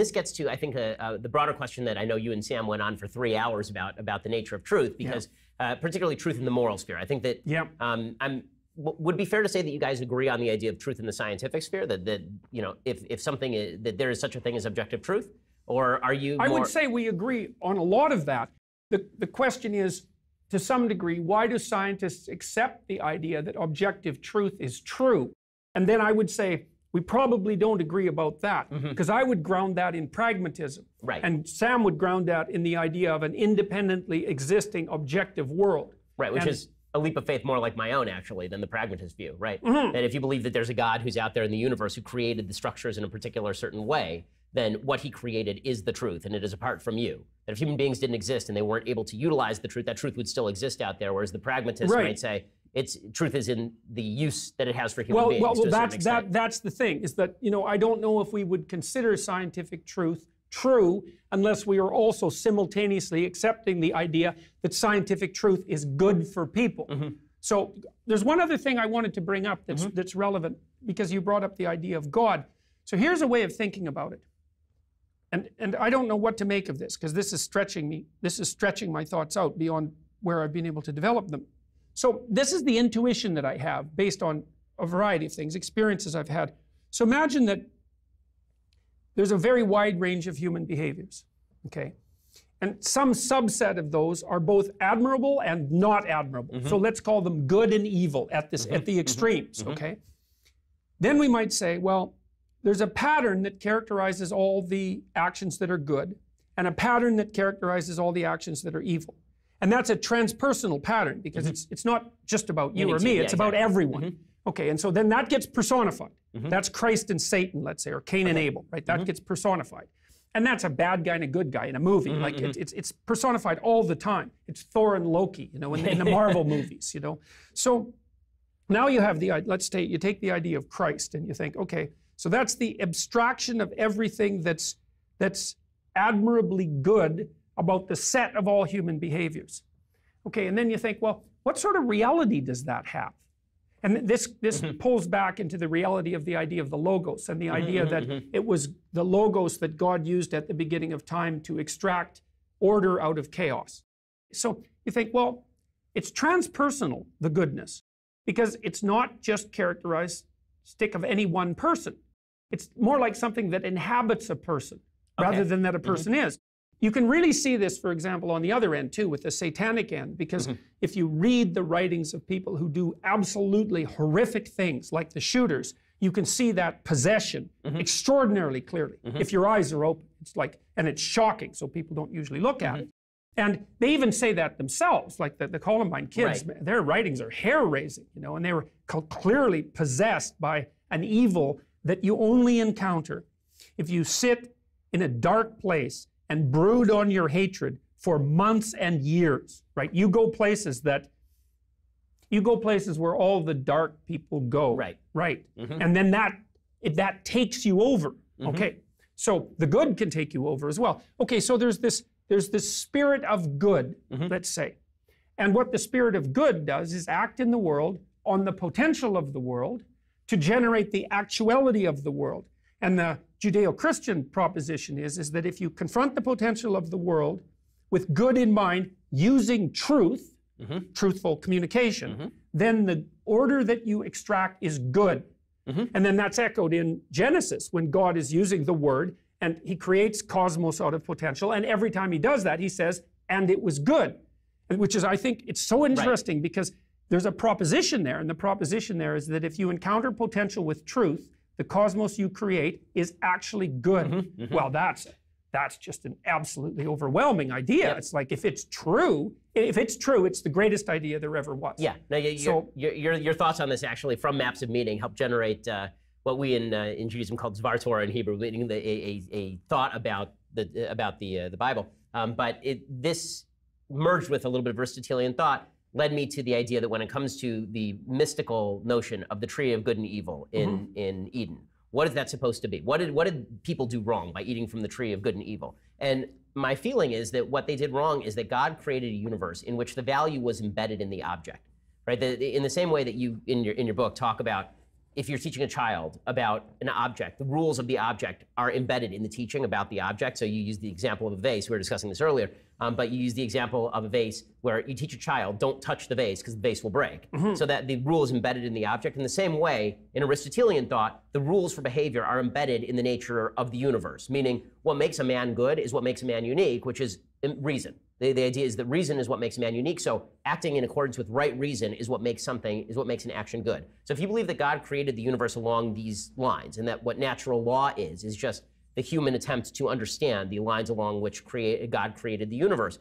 this gets to, I think, the broader question that I know you and Sam went on for 3 hours about the nature of truth, because particularly truth in the moral sphere. I think that would it be fair to say that you guys agree on the idea of truth in the scientific sphere, that you know, if something is, that there is such a thing as objective truth, or are you? I would say we agree on a lot of that. The question is, to some degree, why do scientists accept the idea that objective truth is true? And then I would say, we probably don't agree about that, because I would ground that in pragmatism. Right. And Sam would ground that in the idea of an independently existing objective world. Right, which is a leap of faith more like my own, actually, than the pragmatist view, right? That if you believe that there's a God who's out there in the universe who created the structures in a particular certain way, then what he created is the truth, and it is apart from you. That if human beings didn't exist and they weren't able to utilize the truth, that truth would still exist out there, whereas the pragmatist might say, truth is in the use that it has for human beings. Well, that's the thing, is that, you know, I don't know if we would consider scientific truth true unless we are also simultaneously accepting the idea that scientific truth is good for people. So there's one other thing I wanted to bring up that's relevant, because you brought up the idea of God. So here's a way of thinking about it. And I don't know what to make of this, because this is stretching me. This is stretching my thoughts out beyond where I've been able to develop them. So this is the intuition that I have based on a variety of things, experiences I've had. So imagine that there's a very wide range of human behaviors, okay? And some subset of those are both admirable and not admirable. So let's call them good and evil at the extremes, okay? Then we might say, well, there's a pattern that characterizes all the actions that are good, and a pattern that characterizes all the actions that are evil. And that's a transpersonal pattern, because it's not just about you or me, it's about everyone. Okay, and so then that gets personified. That's Christ and Satan, let's say, or Cain and Abel, right? That gets personified. And that's a bad guy and a good guy in a movie. Like it's personified all the time. It's Thor and Loki, you know, in the Marvel movies, you know. So now you have let's say you take the idea of Christ and you think, okay, so that's the abstraction of everything that's admirably good about the set of all human behaviors. Okay, and then you think, well, what sort of reality does that have? And this pulls back into the reality of the idea of the Logos, and the idea that it was the Logos that God used at the beginning of time to extract order out of chaos. So you think, well, it's transpersonal, the goodness, because it's not just characteristic of any one person. It's more like something that inhabits a person, rather than that a person is. You can really see this, for example, on the other end, too, with the satanic end, because if you read the writings of people who do absolutely horrific things, like the shooters, you can see that possession extraordinarily clearly. If your eyes are open, it's like, and it's shocking, so people don't usually look at it. And they even say that themselves, like the Columbine kids, their writings are hair-raising, you know, and they were clearly possessed by an evil that you only encounter if you sit in a dark place and brood on your hatred for months and years, right? You go places where all the dark people go. Right. And then that takes you over. Okay. So the good can take you over as well. Okay, so there's this spirit of good, let's say. And what the spirit of good does is act in the world on the potential of the world to generate the actuality of the world. And the Judeo-Christian proposition is that if you confront the potential of the world with good in mind, using truth, truthful communication, then the order that you extract is good. And then that's echoed in Genesis, when God is using the word, and he creates cosmos out of potential, and every time he does that, he says, and it was good. Which is, I think, it's so interesting, because there's a proposition there, and the proposition there is that if you encounter potential with truth, the cosmos you create is actually good. Well, that's just an absolutely overwhelming idea. It's like, if it's true, it's the greatest idea there ever was. Yeah. Now, your thoughts on this, actually, from Maps of Meaning, help generate what we in Judaism call Dvar Torah in Hebrew, meaning a thought about the Bible. But this merged with a little bit of Aristotelian thought, led me to the idea that when it comes to the mystical notion of the tree of good and evil in Eden, what is that supposed to be? What did people do wrong by eating from the tree of good and evil? And my feeling is that what they did wrong is that God created a universe in which the value was embedded in the object, right? In the same way that you, in your book, talk about if you're teaching a child about an object, the rules of the object are embedded in the teaching about the object. So you use the example of a vase. We were discussing this earlier. But you use the example of a vase where you teach a child, don't touch the vase because the vase will break. So that the rule is embedded in the object. In the same way, in Aristotelian thought, the rules for behavior are embedded in the nature of the universe, meaning what makes a man good is what makes a man unique, which is reason. The idea is that reason is what makes a man unique. So acting in accordance with right reason is what makes an action good. So if you believe that God created the universe along these lines, and that what natural law is just the human attempt to understand the lines along which God created the universe,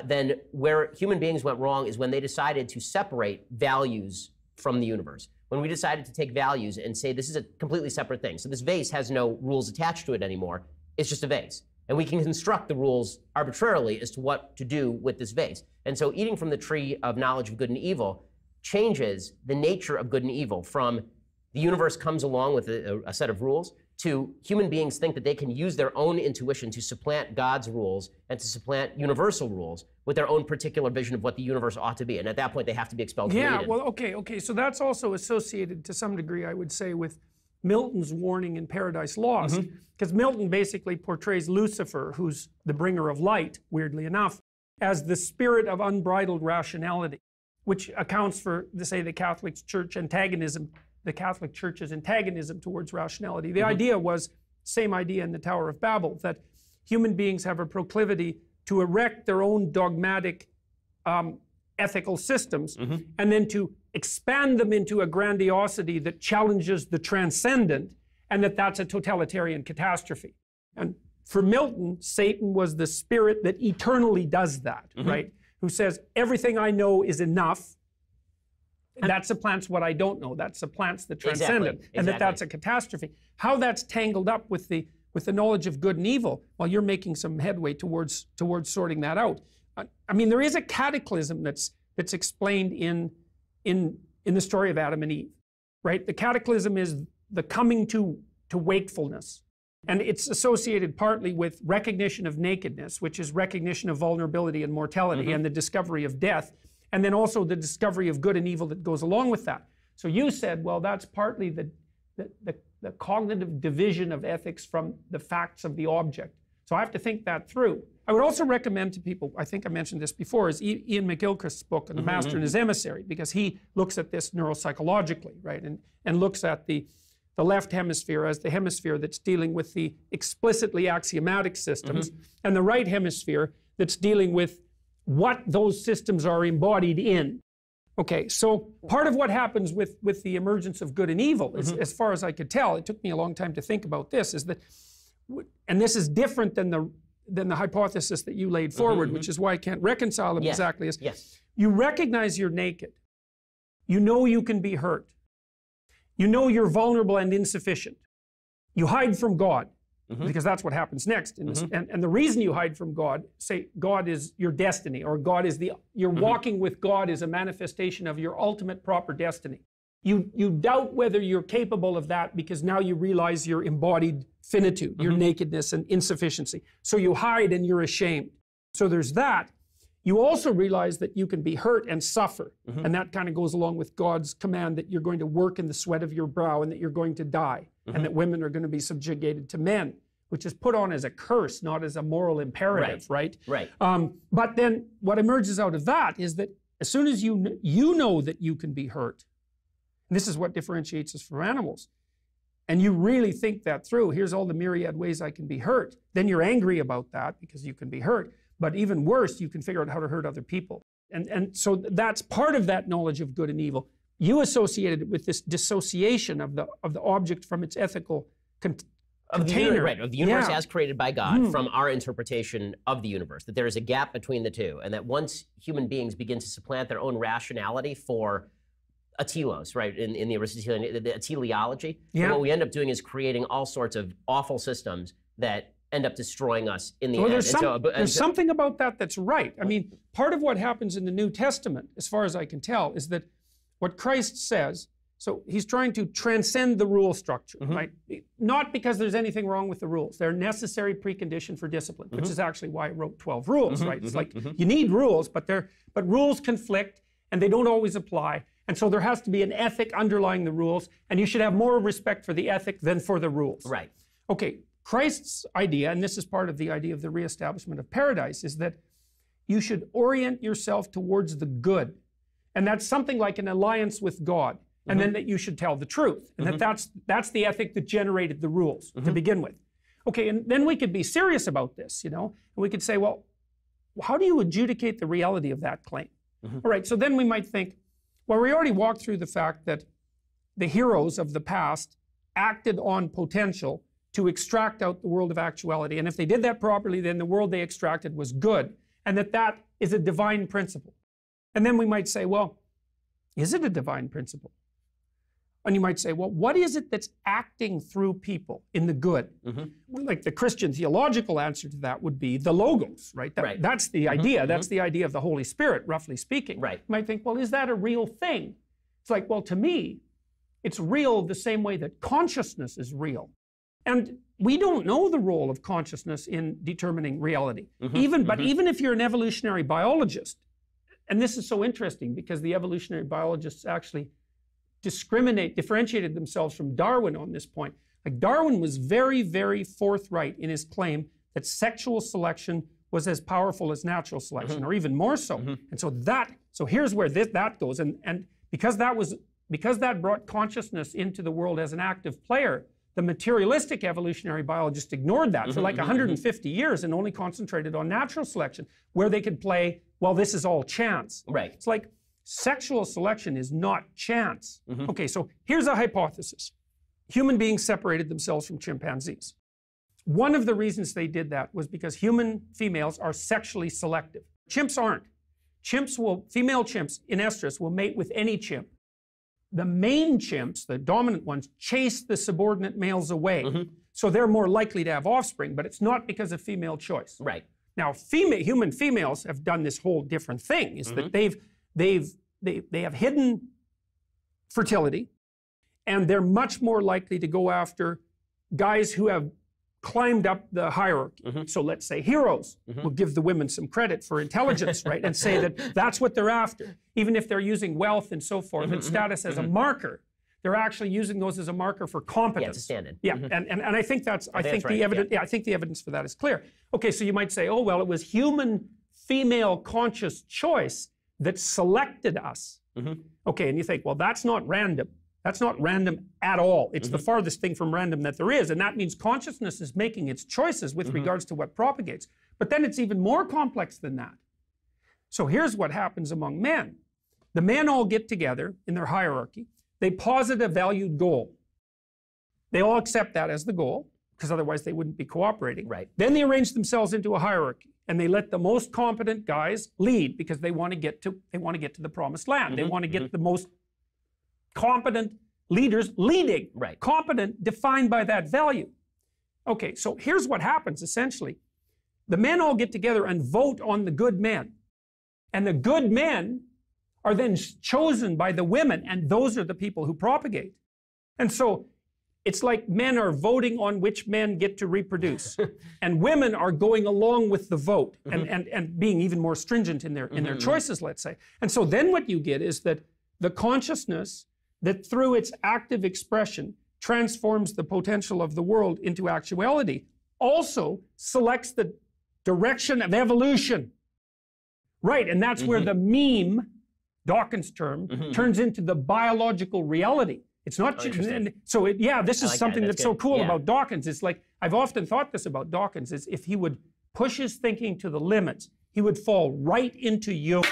then where human beings went wrong is when they decided to separate values from the universe. When we decided to take values and say this is a completely separate thing. So this vase has no rules attached to it anymore. It's just a vase. And we can construct the rules arbitrarily as to what to do with this vase. And so eating from the tree of knowledge of good and evil changes the nature of good and evil from the universe comes along with a set of rules to human beings think that they can use their own intuition to supplant God's rules and to supplant universal rules with their own particular vision of what the universe ought to be. And at that point, they have to be expelled from Eden. Yeah, well, okay. So that's also associated to some degree, I would say, with Milton's warning in Paradise Lost. Because Milton basically portrays Lucifer, who's the bringer of light, weirdly enough, as the spirit of unbridled rationality, which accounts for, say, the Catholic Church's antagonism towards rationality. The idea was, same idea in the Tower of Babel, that human beings have a proclivity to erect their own dogmatic ethical systems and then to expand them into a grandiosity that challenges the transcendent, and that's a totalitarian catastrophe. And for Milton, Satan was the spirit that eternally does that, right? Who says, everything I know is enough. And that supplants what I don't know. That supplants the transcendent. And that's a catastrophe. How that's tangled up with the knowledge of good and evil, well, you're making some headway towards sorting that out. I mean, there is a cataclysm that's explained in the story of Adam and Eve, right? The cataclysm is the coming to wakefulness. And it's associated partly with recognition of nakedness, which is recognition of vulnerability and mortality, and the discovery of death, and then also the discovery of good and evil that goes along with that. So you said, well, that's partly the cognitive division of ethics from the facts of the object. So I have to think that through. I would also recommend to people, I think I mentioned this before, is Ian McGilchrist's book, The Master and His Emissary, because he looks at this neuropsychologically, right? And looks at the left hemisphere as the hemisphere that's dealing with the explicitly axiomatic systems, and the right hemisphere that's dealing with what those systems are embodied in. Okay, so part of what happens with the emergence of good and evil, as far as I could tell, it took me a long time to think about this, is that, and this is different than the hypothesis that you laid forward, which is why I can't reconcile them exactly, is you recognize you're naked. You know you can be hurt. You know you're vulnerable and insufficient. You hide from God, because that's what happens next. And the reason you hide from God, say God is your destiny, or God is you're walking with God is a manifestation of your ultimate proper destiny. You doubt whether you're capable of that because now you realize your embodied finitude, your nakedness and insufficiency. So you hide and you're ashamed. So there's that. You also realize that you can be hurt and suffer. And that kind of goes along with God's command that you're going to work in the sweat of your brow and that you're going to die. And that women are going to be subjugated to men, which is put on as a curse, not as a moral imperative, right? But then what emerges out of that is that as soon as you know that you can be hurt, and this is what differentiates us from animals, and you really think that through, here's all the myriad ways I can be hurt, then you're angry about that because you can be hurt. But even worse, you can figure out how to hurt other people. And so that's part of that knowledge of good and evil. You associated it with this dissociation of the object from its ethical container. Of the universe as created by God from our interpretation of the universe, that there is a gap between the two, and that once human beings begin to supplant their own rationality for a telos, right, in the Aristotelian, the teleology, what we end up doing is creating all sorts of awful systems that end up destroying us in the end. There's something about that that's right. I mean, part of what happens in the New Testament, as far as I can tell, is that what Christ says, so he's trying to transcend the rule structure, right? Not because there's anything wrong with the rules. They're a necessary precondition for discipline, which is actually why I wrote 12 rules, right? It's like you need rules, but rules conflict and they don't always apply. And so there has to be an ethic underlying the rules, and you should have more respect for the ethic than for the rules. Right. Okay, Christ's idea, and this is part of the idea of the reestablishment of paradise, is that you should orient yourself towards the good. And that's something like an alliance with God. And then that you should tell the truth. And that's the ethic that generated the rules to begin with. Okay, and then we could be serious about this, you know, and we could say, well, how do you adjudicate the reality of that claim? All right, so then we might think, well, we already walked through the fact that the heroes of the past acted on potential to extract out the world of actuality. And if they did that properly, then the world they extracted was good. And that is a divine principle. And then we might say, well, is it a divine principle? And you might say, well, what is it that's acting through people in the good? Like the Christian theological answer to that would be the logos, right? That's the idea. That's the idea of the Holy Spirit, roughly speaking. Right. You might think, well, is that a real thing? It's like, well, to me, it's real the same way that consciousness is real. And we don't know the role of consciousness in determining reality. But even if you're an evolutionary biologist, and this is so interesting because the evolutionary biologists actually differentiated themselves from Darwin on this point. Like Darwin was very, very forthright in his claim that sexual selection was as powerful as natural selection, or even more so. And so here's where that goes. And because that brought consciousness into the world as an active player, the materialistic evolutionary biologists ignored that for like 150 years and only concentrated on natural selection, where they could play, well, this is all chance. Right. It's like sexual selection is not chance. Okay, so here's a hypothesis. Human beings separated themselves from chimpanzees. One of the reasons they did that was because human females are sexually selective. Chimps aren't. Female chimps in estrus will mate with any chimp. The main chimps, the dominant ones, chase the subordinate males away. So they're more likely to have offspring, but it's not because of female choice. Right. Now, human females have done this whole different thing, is that they have hidden fertility, and they're much more likely to go after guys who have climbed up the hierarchy. So let's say heroes. We'll give the women some credit for intelligence, right? And say that that's what they're after. Even if they're using wealth and so forth and status as a marker, they're actually using those as a marker for competence. Yeah, it's a stand-in. Yeah, and I think I think the evidence for that is clear. Okay, so you might say, oh, well, it was human female conscious choice that selected us. Okay, and you think, well, that's not random. That's not random at all. It's the farthest thing from random that there is, and that means consciousness is making its choices with regards to what propagates. But then it's even more complex than that. So here's what happens among men. The men all get together in their hierarchy. They posit a valued goal. They all accept that as the goal, because otherwise they wouldn't be cooperating. Right. Then they arrange themselves into a hierarchy, and they let the most competent guys lead because they want to get to the promised land. They want to get the most competent leaders leading. Right. Competent defined by that value. Okay, so here's what happens essentially. The men all get together and vote on the good men. And the good men are then chosen by the women, and those are the people who propagate. And so it's like men are voting on which men get to reproduce. And women are going along with the vote and being even more stringent in their choices, let's say. And so then what you get is that the consciousness that through its active expression transforms the potential of the world into actuality also selects the direction of evolution. Right, and that's where the meme, Dawkins' term, turns into the biological reality. It's not, this is something that's so cool about Dawkins. It's like, I've often thought this about Dawkins, is if he would push his thinking to the limits, he would fall right into yoga.